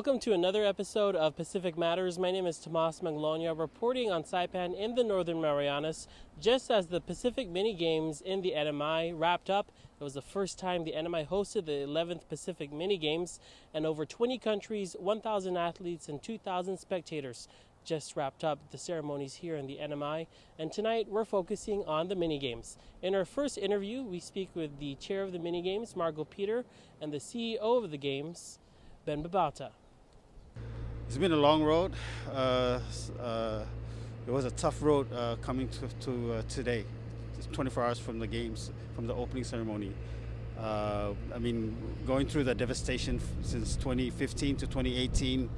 Welcome to another episode of Pacific Matters. My name is Tomas Manglona, reporting on Saipan in the Northern Marianas. Just as the Pacific Mini Games in the NMI wrapped up, it was the first time the NMI hosted the 11th Pacific Mini Games, and over 20 countries, 1,000 athletes, and 2,000 spectators just wrapped up the ceremonies here in the NMI, and tonight we're focusing on the mini games. In our first interview, we speak with the chair of the mini games, Margot Peter, and the CEO of the games, Ben Babauta. It's been a long road. It was a tough road coming to today. It's 24 hours from the games, from the opening ceremony. Going through the devastation since 2015 to 2018,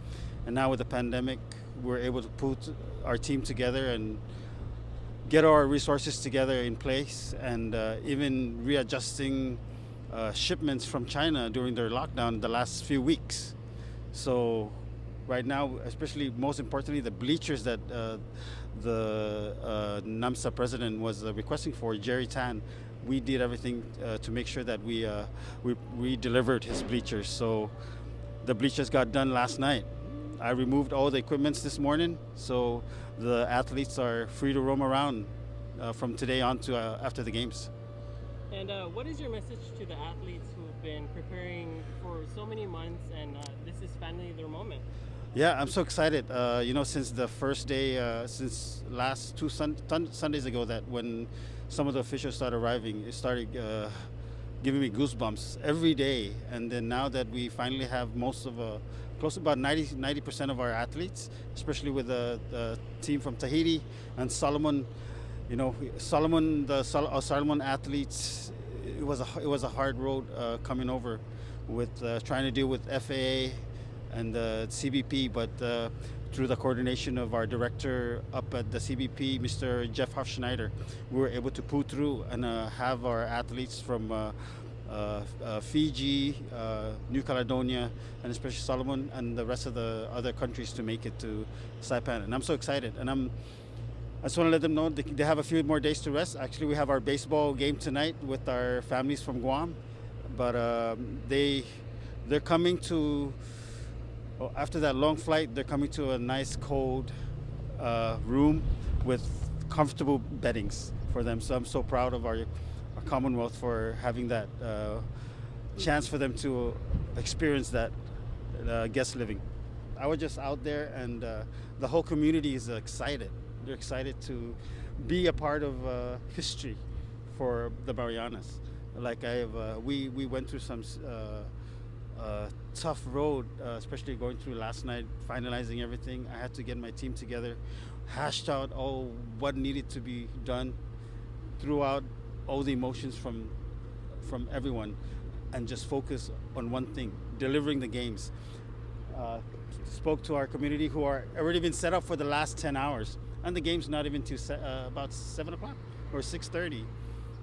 and now with the pandemic, we're able to put our team together and get our resources together in place, and even readjusting shipments from China during their lockdown the last few weeks. So right now, especially most importantly, the bleachers that the NAMSA president was requesting for, Jerry Tan, we did everything to make sure that we delivered his bleachers. So the bleachers got done last night. I removed all the equipments this morning, so the athletes are free to roam around from today on to after the games. And what is your message to the athletes who've been preparing for so many months, and this is finally their moment? Yeah, I'm so excited. Since the first day, since last two Sundays ago, that when some of the officials started arriving, it started giving me goosebumps every day. And then now that we finally have most of close to about 90% of our athletes, especially with the team from Tahiti and Solomon. Solomon athletes, it was a hard road coming over with trying to deal with FAA and the CBP, but through the coordination of our director up at the CBP, Mr. Jeff Hofschneider, we were able to pull through and have our athletes from Fiji, New Caledonia, and especially Solomon and the rest of the other countries to make it to Saipan. And I'm so excited. And I just want to let them know they have a few more days to rest. Actually, we have our baseball game tonight with our families from Guam, but they're coming to. After that long flight, they're coming to a nice cold room with comfortable beddings for them. So I'm so proud of our Commonwealth for having that chance for them to experience that guest living. I was just out there, and the whole community is excited. They're excited to be a part of history for the Marianas. Like we went through some tough road, especially going through last night, finalizing everything. I had to get my team together, hashed out all what needed to be done, throughout all the emotions from everyone, and just focus on one thing: delivering the games. Spoke to our community who are already been set up for the last 10 hours, and the game's not even till about 7 o'clock or 6:30.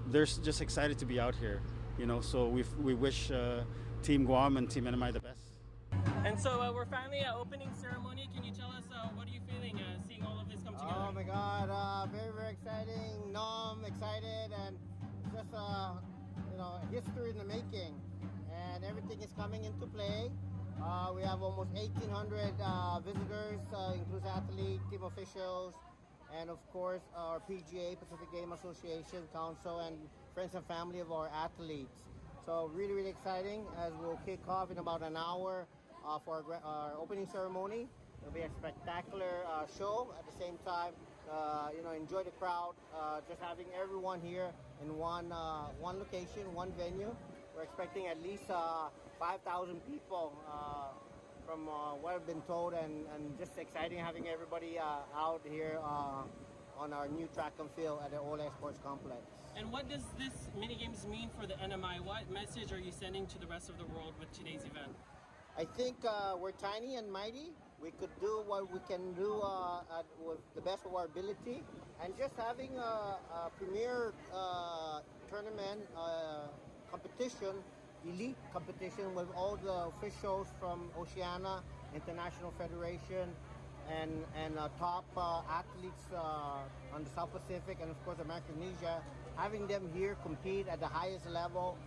They're just excited to be out here, so we wish Team Guam and Team NMI the best. And so we're finally at opening ceremony. Can you tell us what are you feeling seeing all of this come together? Oh my God, very, very exciting. No, I'm excited, and just history in the making, and everything is coming into play. We have almost 1,800 visitors, includes athletes, team officials, and of course our PGA, Pacific Game Association Council, and friends and family of our athletes. So really, really exciting, as we'll kick off in about an hour for our opening ceremony. It'll be a spectacular show. At the same time, enjoy the crowd. Just having everyone here in one location, one venue. We're expecting at least 5,000 people from what I've been told, and just exciting having everybody out here on our new track and field at the Ole Sports Complex. And what does this mini games mean for the NMI? What message are you sending to the rest of the world with today's event? I think we're tiny and mighty. We could do what we can do with the best of our ability, and just having a premier tournament competition, elite competition with all the officials from Oceania International Federation and top athletes on the South Pacific and of course Micronesia, having them here compete at the highest level.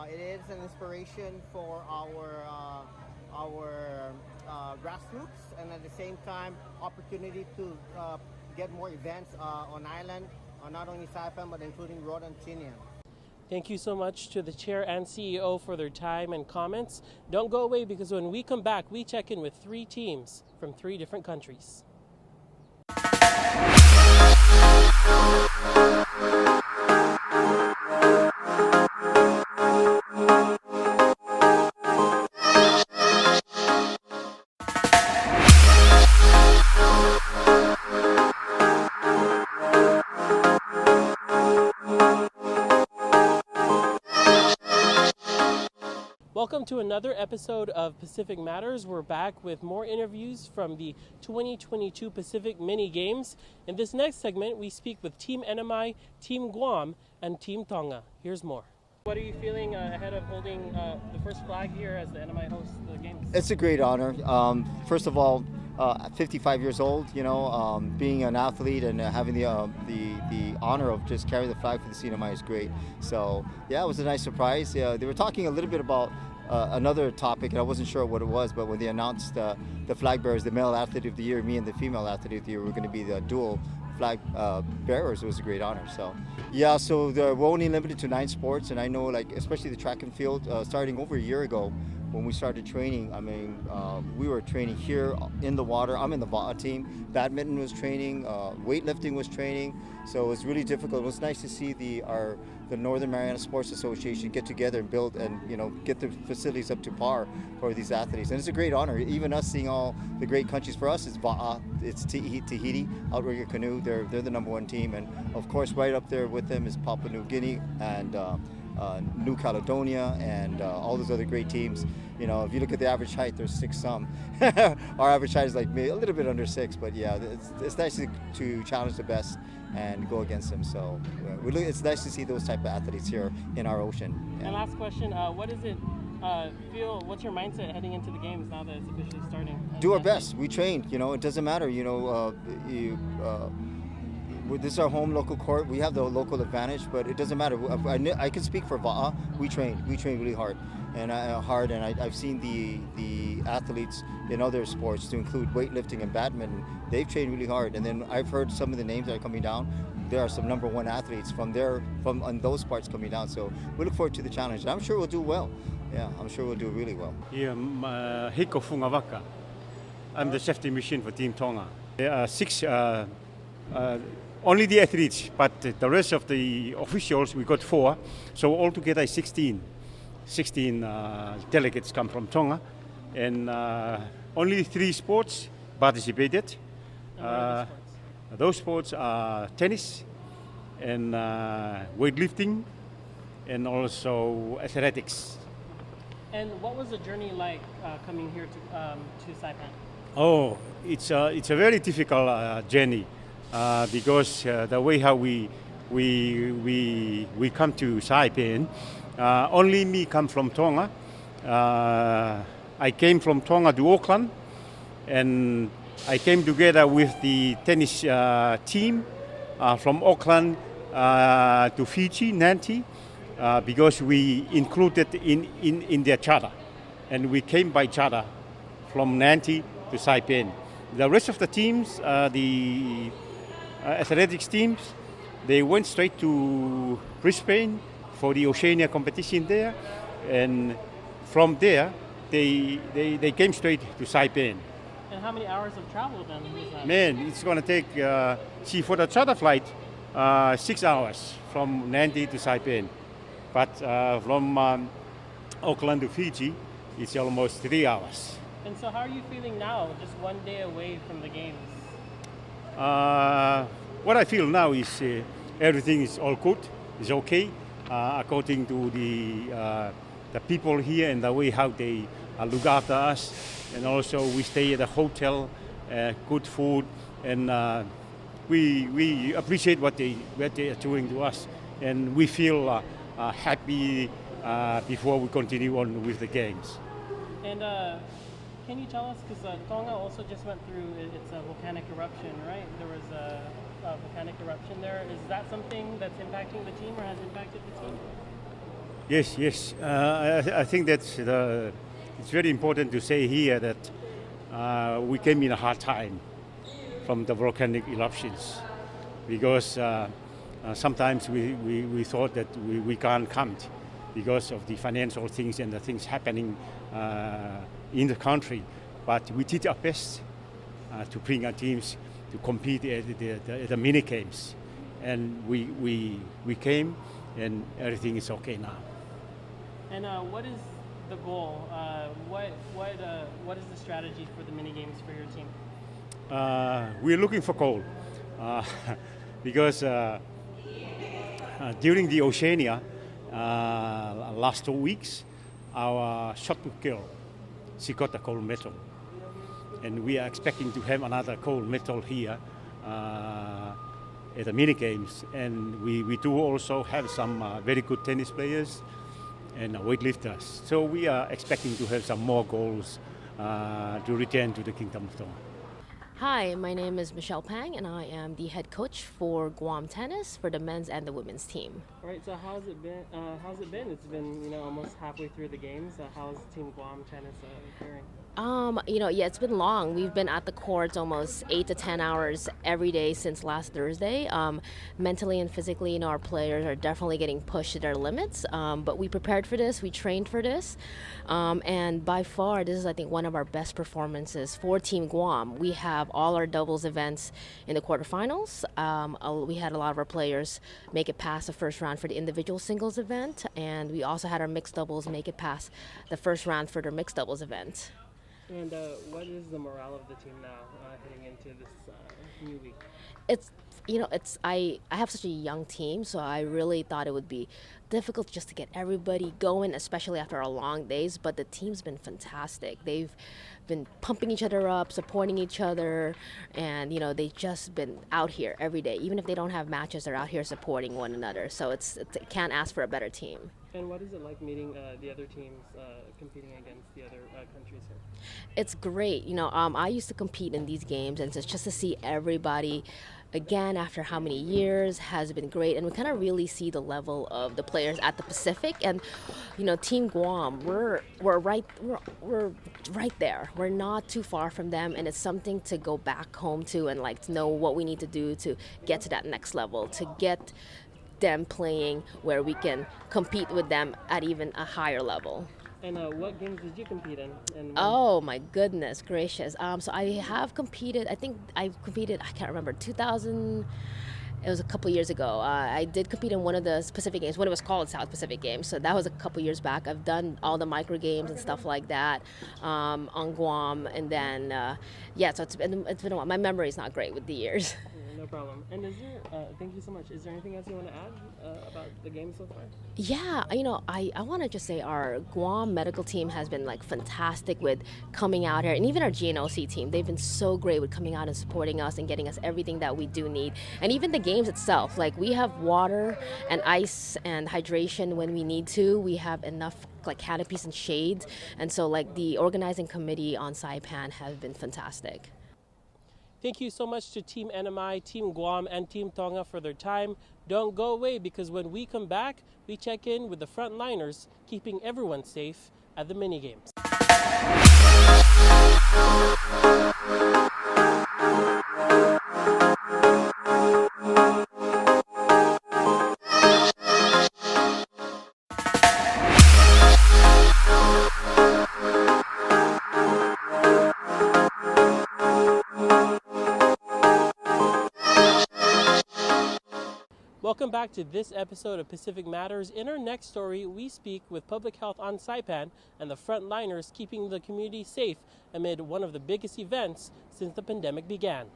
It is an inspiration for our grassroots, and at the same time opportunity to get more events on island, not only Saipan but including Rota and Tinian. Thank you so much to the chair and CEO for their time and comments. Don't go away, because when we come back, we check in with 3 teams from 3 different countries. Welcome to another episode of Pacific Matters. We're back with more interviews from the 2022 Pacific Mini Games. In this next segment, we speak with Team NMI, Team Guam, and Team Tonga. Here's more. What are you feeling ahead of holding the first flag here as the NMI hosts the games? It's a great honor. First of all, 55 years old, being an athlete and having the honor of just carrying the flag for the CNMI is great. So yeah, it was a nice surprise. Yeah, they were talking a little bit about another topic, and I wasn't sure what it was, but when they announced the flag bearers, the male athlete of the year, me and the female athlete of the year, were going to be the dual flag bearers. It was a great honor. So yeah, so we're only limited to 9 sports, and I know, like, especially the track and field, starting over a year ago, when we started training, I mean, we were training here in the water. I'm in the VAA team. Badminton was training, weightlifting was training. So it was really difficult. It was nice to see the Northern Mariana Sports Association get together and build and get the facilities up to par for these athletes. And it's a great honor. Even us seeing all the great countries. For us, it's VAA, it's Tahiti, Outrigger Canoe. They're the #1 team, and of course, right up there with them is Papua New Guinea and New Caledonia and all those other great teams. If you look at the average height, there's 6 some. Our average height is like a little bit under 6, but yeah, it's nice to challenge the best and go against them. So it's nice to see those type of athletes here in our ocean. Yeah. And last question, what does it feel? What's your mindset heading into the games now that it's officially starting? Do our best. We train. It doesn't matter. This is our home local court. We have the local advantage, but it doesn't matter. I can speak for VAA. We train really hard, and I've seen the athletes in other sports, to include weightlifting and badminton. They've trained really hard, and then I've heard some of the names that are coming down. There are some #1 athletes from on those parts coming down. So we look forward to the challenge, and I'm sure we'll do well. Yeah, I'm sure we'll do really well. Yeah, Hiko Fungawaka. I'm the safety machine for Team Tonga. There are 6. Only the athletes, but the rest of the officials, we got 4. So altogether 16 delegates come from Tonga, and only 3 sports participated. Those sports are tennis and weightlifting and also athletics. And what was the journey like coming here to Saipan? Oh, it's a very difficult journey. Because the way how we come to Saipan, only me come from Tonga. I came from Tonga to Auckland, and I came together with the tennis team from Auckland to Fiji, Nanti, because we included in their charter, and we came by charter from Nanti to Saipan. The rest of the teams, the athletics teams, they went straight to Brisbane for the Oceania competition there, and from there they came straight to Saipan. And how many hours of travel then was that? Man, it's going to take, for the charter flight, 6 hours from Nandi to Saipan. But from Auckland to Fiji, it's almost 3 hours. And so how are you feeling now, just one day away from the games? What I feel now is everything is all good, it's okay, according to the people here and the way how they look after us. And also we stay at a hotel, good food, and we appreciate what they are doing to us. And we feel happy before we continue on with the games. And can you tell us, because Tonga also just went through its volcanic eruption, right? There was a volcanic eruption there. Is that something that's impacting the team or has impacted the team? Yes. I think that's it's very important to say here that we came in a hard time from the volcanic eruptions, because sometimes we thought that we can't come because of the financial things and the things happening in the country. But we did our best to bring our teams to compete at the mini games, and we came, and everything is okay now. And what is the goal? What is the strategy for the mini games for your team? We're looking for gold because during the Oceania last 2 weeks, our shot put girl, she got a gold medal, and we are expecting to have another gold medal here at the mini games. And we do also have some very good tennis players and weightlifters, so we are expecting to have some more goals to return to the Kingdom of Tonga. Hi, my name is Michelle Pang, and I am the head coach for Guam Tennis for the men's and the women's team. All right. So how's it been? It's been almost halfway through the games. How's Team Guam Tennis faring? It's been long. We've been at the courts almost 8 to 10 hours every day since last Thursday. Mentally and physically, our players are definitely getting pushed to their limits. But we prepared for this. We trained for this. And by far, this is, I think, one of our best performances for Team Guam. We have all our doubles events in the quarterfinals. We had a lot of our players make it past the first round for the individual singles event. And we also had our mixed doubles make it past the first round for their mixed doubles event. And what is the morale of the team now heading into this new week? I have such a young team, so I really thought it would be difficult just to get everybody going, especially after our long days. But the team's been fantastic. They've been pumping each other up, supporting each other, and they've just been out here every day. Even if they don't have matches, they're out here supporting one another. So it's can't ask for a better team. And what is it like meeting the other teams competing against the other countries here? It's great. I used to compete in these games, and it's just to see everybody again after how many years has been great. And we kind of really see the level of the players at the Pacific. And Team Guam, we're right there. We're not too far from them, and it's something to go back home to and to know what we need to do to get to that next level, to get them playing where we can compete with them at even a higher level. And what games did you compete in? Oh my goodness gracious! So I have competed. I think I can't remember. 2000. It was a couple years ago. I did compete in one of the Pacific Games, what it was called South Pacific Games. So that was a couple years back. I've done all the micro games and stuff like that on Guam, and then so it's been a while. My memory is not great with the years. No problem. And thank you so much. Is there anything else you want to add about the game so far? Yeah, I want to just say our Guam medical team has been fantastic with coming out here, and even our GNOC team. They've been so great with coming out and supporting us and getting us everything that we do need. And even the games itself, we have water and ice and hydration when we need to. We have enough canopies and shades, and so the organizing committee on Saipan has been fantastic. Thank you so much to Team NMI, Team Guam, and Team Tonga for their time. Don't go away, because when we come back, we check in with the frontliners, keeping everyone safe at the mini games. Welcome back to this episode of Pacific Matters. In our next story, we speak with Public Health on Saipan and the frontliners keeping the community safe amid one of the biggest events since the pandemic began.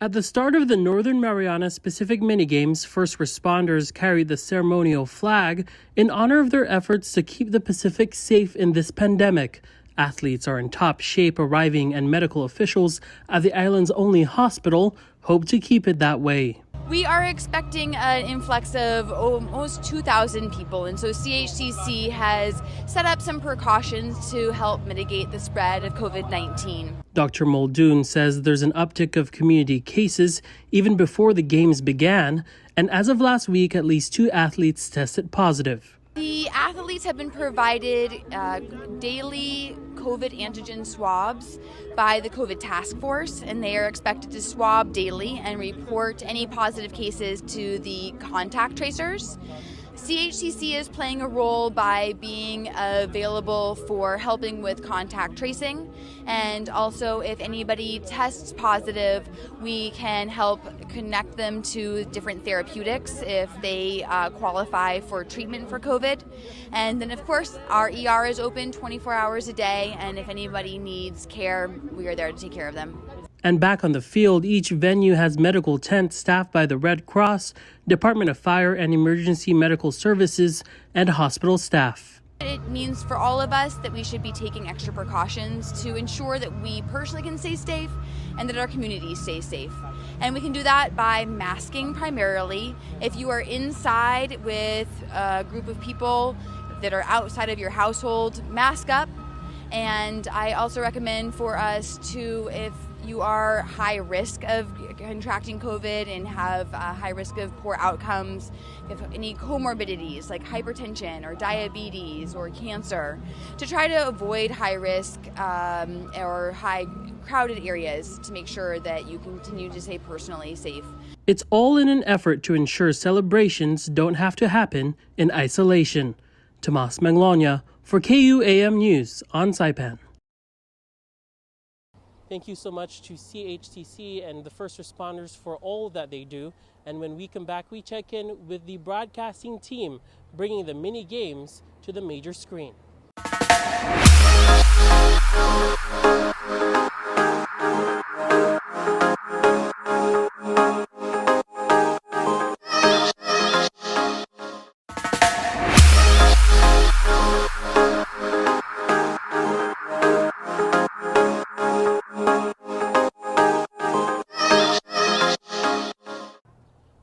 At the start of the Northern Marianas Pacific Minigames, first responders carried the ceremonial flag in honor of their efforts to keep the Pacific safe in this pandemic. Athletes are in top shape arriving, and medical officials at the island's only hospital hope to keep it that way. We are expecting an influx of almost 2,000 people, and so CHCC has set up some precautions to help mitigate the spread of COVID-19. Dr. Muldoon says there's an uptick of community cases even before the games began, and as of last week, at least 2 athletes tested positive. The athletes have been provided daily COVID antigen swabs by the COVID task force, and they are expected to swab daily and report any positive cases to the contact tracers. CHCC is playing a role by being available for helping with contact tracing, and also if anybody tests positive, we can help connect them to different therapeutics if they qualify for treatment for COVID. And then of course our ER is open 24 hours a day, and if anybody needs care, we are there to take care of them. And back on the field, each venue has medical tents staffed by the Red Cross, Department of Fire and Emergency Medical Services, and hospital staff. It means for all of us that we should be taking extra precautions to ensure that we personally can stay safe and that our communities stay safe. And we can do that by masking primarily. If you are inside with a group of people that are outside of your household, mask up. And I also recommend for us to, if you are high risk of contracting COVID and have a high risk of poor outcomes, if any comorbidities like hypertension or diabetes or cancer, to try to avoid high risk or high crowded areas to make sure that you continue to stay personally safe. It's all in an effort to ensure celebrations don't have to happen in isolation. Tomas Manglona for KUAM News on Saipan. Thank you so much to CHCC and the first responders for all that they do. And when we come back, we check in with the broadcasting team, bringing the mini games to the major screen.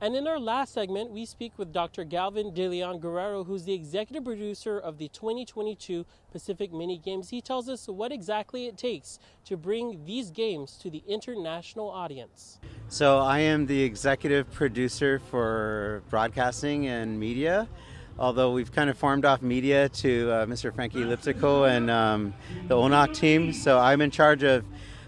And in our last segment, we speak with Dr. Galvin De Leon Guerrero, who's the executive producer of the 2022 Pacific Mini Games. He tells us what exactly it takes to bring these games to the international audience. So I am the executive producer for broadcasting and media, although we've kind of farmed off media to Mr. Frankie Lipsico and the ONOC team. So I'm in charge of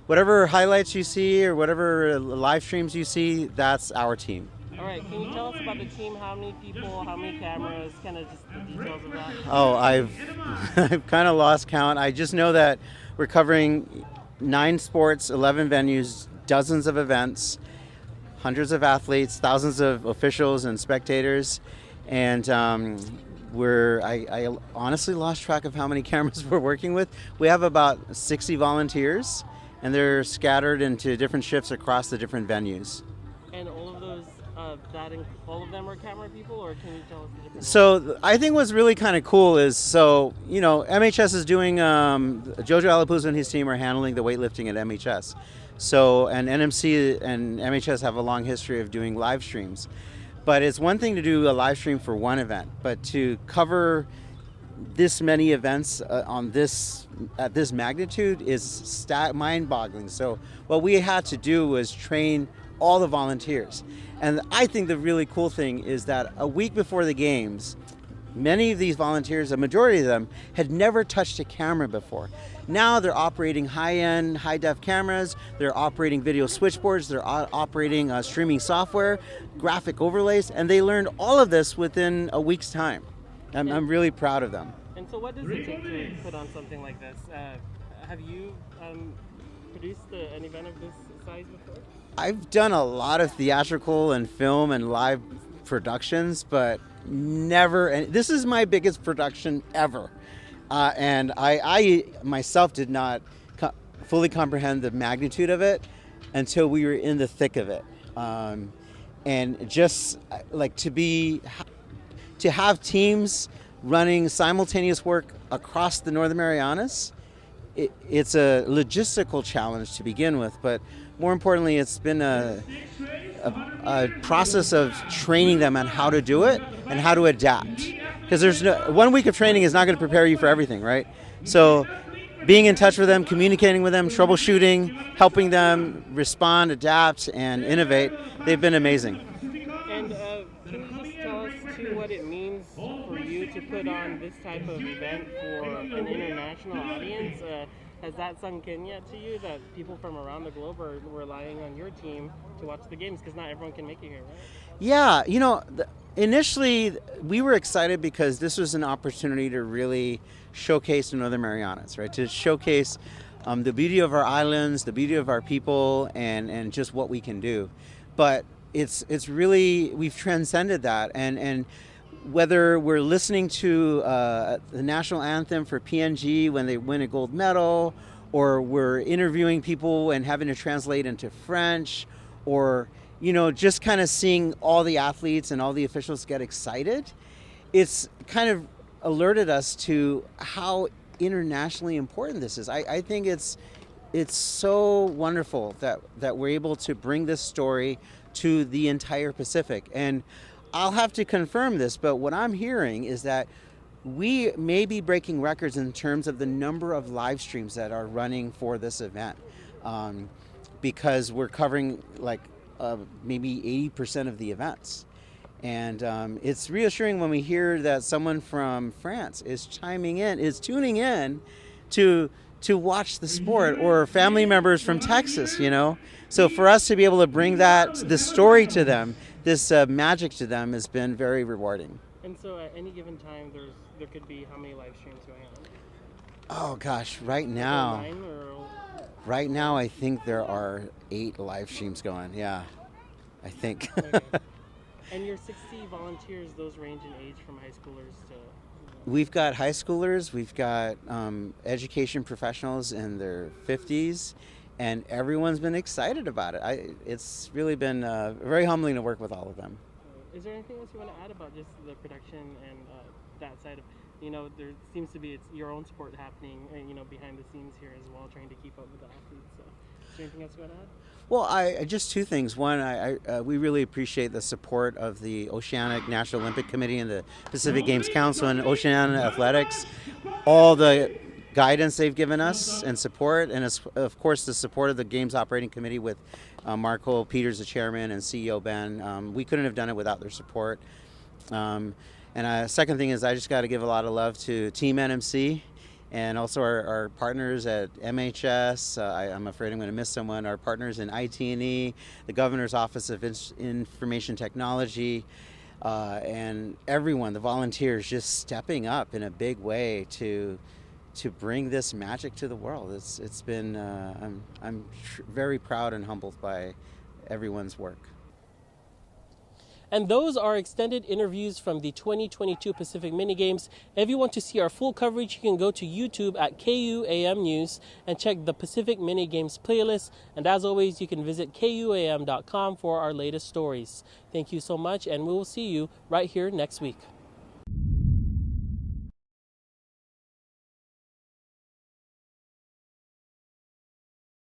whatever highlights you see or whatever live streams you see, that's our team. All right, can you tell us about the team? How many people, how many cameras, kind of just the details of that? Oh, I've kind of lost count. I just know that we're covering 9 sports, 11 venues, dozens of events, hundreds of athletes, thousands of officials and spectators, and I honestly lost track of how many cameras we're working with. We have about 60 volunteers, and they're scattered into different shifts across the different venues. And all of those, all of them are camera people, or can you tell us the different So I think what's really kind of cool is, MHS is doing, Jojo Alapuzo and his team are handling the weightlifting at MHS. So, and NMC and MHS have a long history of doing live streams. But it's one thing to do a live stream for one event, but to cover this many events at this magnitude is mind-boggling. So what we had to do was train all the volunteers. And I think the really cool thing is that a week before the games, many of these volunteers, a majority of them, had never touched a camera before. Now they're operating high-end, high-def cameras, they're operating video switchboards, they're operating streaming software, graphic overlays, and they learned all of this within a week's time. I'm really proud of them. And so what does it take to put on something like this? Have you produced an event of this size before? I've done a lot of theatrical and film and live productions, but never, and this is my biggest production ever. And I myself did not fully comprehend the magnitude of it until we were in the thick of it. And just like to have teams running simultaneous work across the Northern Marianas, it's a logistical challenge to begin with, but more importantly, it's been a process of training them on how to do it and how to adapt. Because there's 1 week of training is not going to prepare you for everything, right? So being in touch with them, communicating with them, troubleshooting, helping them respond, adapt, and innovate, they've been amazing. And can you just tell us too what it means for you to to put on this type of event for an international audience. Has that sunk in yet to you that people from around the globe are relying on your team to watch the games because not everyone can make it here, right? Yeah, initially we were excited because this was an opportunity to really showcase the Northern Marianas, right? To showcase the beauty of our islands, the beauty of our people, and just what we can do. But it's really, we've transcended that, and whether we're listening to the national anthem for PNG when they win a gold medal, or we're interviewing people and having to translate into French, or just kind of seeing all the athletes and all the officials get excited, it's kind of alerted us to how internationally important this is. I think it's so wonderful that we're able to bring this story to the entire Pacific. And I'll have to confirm this, but what I'm hearing is that we may be breaking records in terms of the number of live streams that are running for this event, because we're covering maybe 80% of the events. And it's reassuring when we hear that someone from France is tuning in to watch the sport, or family members from Texas, So for us to be able to bring this story to them, this magic to them, has been very rewarding. And so at any given time, there could be how many live streams going on? Oh gosh, right now I think there are 8 live streams going. Yeah, I think. Okay. And your 60 volunteers, those range in age from high schoolers to... We've got high schoolers, we've got education professionals in their 50s, and everyone's been excited about it. It's really been very humbling to work with all of them. Is there anything else you want to add about just the production and that side of, there seems to be it's your own sport happening, behind the scenes here as well, trying to keep up with the athletes. So, is there anything else you want to add? Well, just 2 things. One, we really appreciate the support of the Oceanic National Olympic Committee and the Pacific Games Council and Oceania Athletics. All the guidance they've given us and support, and of course the support of the Games Operating Committee with Marco Peters, the chairman, and CEO Ben. We couldn't have done it without their support. And second thing is, I just got to give a lot of love to Team NMC. And also our partners at MHS, I'm afraid I'm going to miss someone, our partners in IT&E, the Governor's Office of Information Technology, and everyone, the volunteers, just stepping up in a big way to bring this magic to the world. It's been, I'm very proud and humbled by everyone's work. And those are extended interviews from the 2022 Pacific Mini Games. If you want to see our full coverage, you can go to YouTube at KUAM News and check the Pacific Mini Games playlist. And as always, you can visit KUAM.com for our latest stories. Thank you so much, and we will see you right here next week.